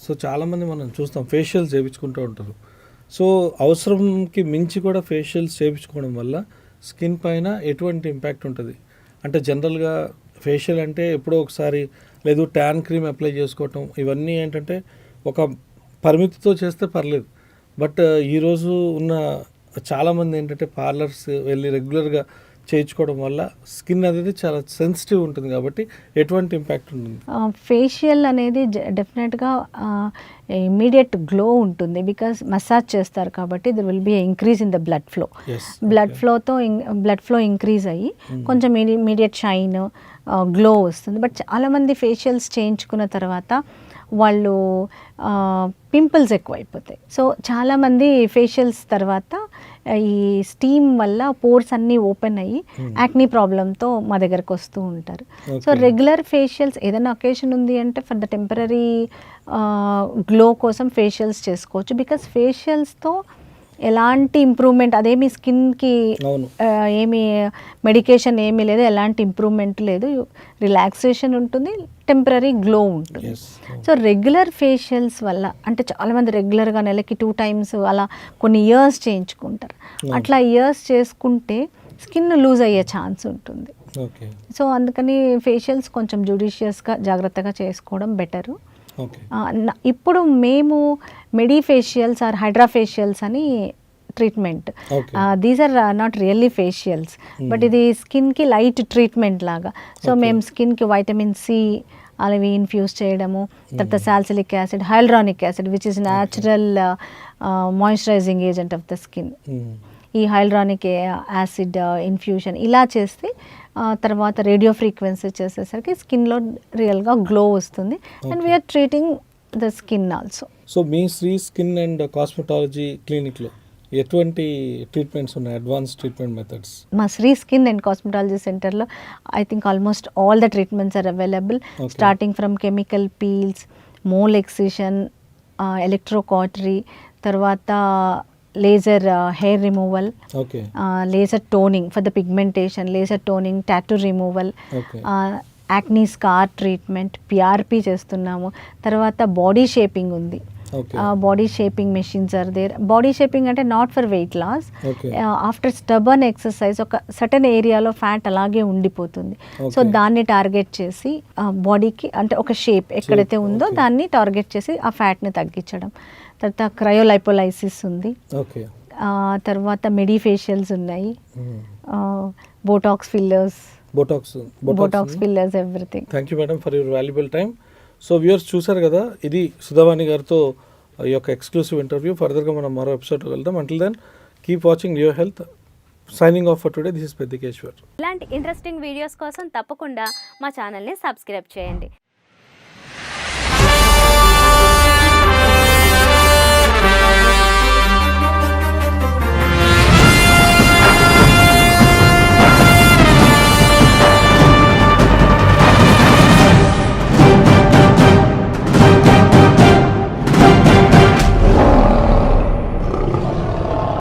So చాలామంది మనం చూస్తాం ఫేషియల్స్ చేయించుకుంటూ ఉంటారు. సో అవసరంకి మించి కూడా ఫేషియల్స్ చేయించుకోవడం వల్ల స్కిన్ పైన ఎటువంటి ఇంపాక్ట్ ఉంటుంది? అంటే జనరల్గా ఫేషియల్ అంటే ఎప్పుడో ఒకసారి, లేదు ట్యాన్ క్రీమ్ అప్లై చేసుకోవటం, ఇవన్నీ ఏంటంటే ఒక పరిమితితో చేస్తే పర్లేదు. బట్ ఈరోజు ఉన్న చాలామంది ఏంటంటే పార్లర్స్ వెళ్ళి రెగ్యులర్గా చేయించుకోవడం వల్ల స్కిన్ అనేది చాలా సెన్సిటివ్ ఉంటుంది. కాబట్టి ఎటువంటి ఇంపాక్ట్ ఉంటుంది? ఫేషియల్ అనేది డెఫినెట్గా ఇమీడియట్ గ్లో ఉంటుంది, బికాస్ మసాజ్ చేస్తారు కాబట్టి there will be increase in the blood flow. Blood flow increase అయ్యి కొంచెం ఇమీడియట్ షైన్, గ్లో వస్తుంది. బట్ చాలామంది ఫేషియల్స్ చేయించుకున్న తర్వాత వాళ్ళు పింపుల్స్ ఎక్కువైపోతాయి. సో చాలామంది ఫేషియల్స్ తర్వాత ఈ స్టీమ్ వల్ల పోర్స్ అన్నీ ఓపెన్ అయ్యి యాక్నీ ప్రాబ్లంతో మా దగ్గరకు వస్తూ ఉంటారు. సో రెగ్యులర్ ఫేషియల్స్ ఏదైనా ఒకేషన్ ఉంది అంటే ఫర్ ద టెంపరీ గ్లో కోసం ఫేషియల్స్ చేసుకోవచ్చు. బికాస్ ఫేషియల్స్తో ఎలాంటి ఇంప్రూవ్మెంట్, అదేమి స్కిన్కి ఏమి మెడికేషన్ ఏమీ లేదు, ఎలాంటి ఇంప్రూవ్మెంట్ లేదు, రిలాక్సేషన్ ఉంటుంది, టెంపరీ గ్లో ఉంటుంది. సో రెగ్యులర్ ఫేషియల్స్ వల్ల అంటే చాలామంది రెగ్యులర్గా నెలకి 2 times అలా కొన్ని ఇయర్స్ చేయించుకుంటారు. అట్లా ఇయర్స్ చేసుకుంటే స్కిన్ లూజ్ అయ్యే ఛాన్స్ ఉంటుంది. సో అందుకని ఫేషియల్స్ కొంచెం జుడిషియస్గా జాగ్రత్తగా చేసుకోవడం బెటరు. ఇప్పుడు మేము మెడిఫేషియల్స్ ఆర్ హైడ్రాఫేషియల్స్ అని treatment, these are not really facials, but ఇది స్కిన్కి లైట్ ట్రీట్మెంట్ లాగా. సో మేము స్కిన్కి వైటమిన్ సి అవి ఇన్ఫ్యూజ్ చేయడము, తర్వాత salicylic acid, హైల్రానిక్ acid which is natural moisturising agent of the skin, ఈ హైల్రానిక్ యాసిడ్ ఇన్ఫ్యూషన్ ఇలా చేస్తే తర్వాత రేడియో ఫ్రీక్వెన్సీ చేసేసరికి స్కిన్లో రియల్గా గ్లో వస్తుంది. And we are treating the skin also. So మీ శ్రీ స్కిన్ అండ్ కాస్మెటాలజీ క్లినిక్లో ఎటువంటి ట్రీట్మెంట్స్ ఉన్నాయి, అడ్వాన్స్ ట్రీట్మెంట్ మెథడ్స్? మా శ్రీ స్కిన్ అండ్ కాస్మెటాలజీ సెంటర్లో I think almost all the treatments are available, starting from chemical peels, mole excision, electrocautery, తర్వాత laser hair removal, laser toning for the pigmentation, laser toning, tattoo removal, acne scar treatment, PRP చేస్తున్నాము. తర్వాత body shaping ఉంది, body shaping machines are there. Body shaping అంటే not for weight loss, after stubborn exercise ఒక certain ఏరియాలో fat అలాగే ఉండిపోతుంది. So దాన్ని target చేసి బాడీకి అంటే ఒక షేప్ ఎక్కడైతే ఉందో దాన్ని టార్గెట్ చేసి ఆ ఫ్యాట్ని తగ్గించడం. తర్వాత క్రయోలైపోలైసిస్ ఉంది, తర్వాత మెడిఫేషియల్స్ ఉన్నాయి, Botox fillers, everything. Thank you madam for your valuable time. So viewers చూసారు కదా, ఇది సుధావాణి గారితో ఈ యొక్క ఎక్స్క్లూసివ్ ఇంటర్వ్యూ. ఫర్దర్గా మనం మరో ఎపిసోడ్కి వెళ్దాం. Until then keep watching your health. Signing off for today, this is Peddikeshwar. ఇలాంటి ఇంట్రెస్టింగ్ వీడియోస్ కోసం తప్పకుండా మా ఛానల్ని సబ్స్క్రైబ్ చేయండి.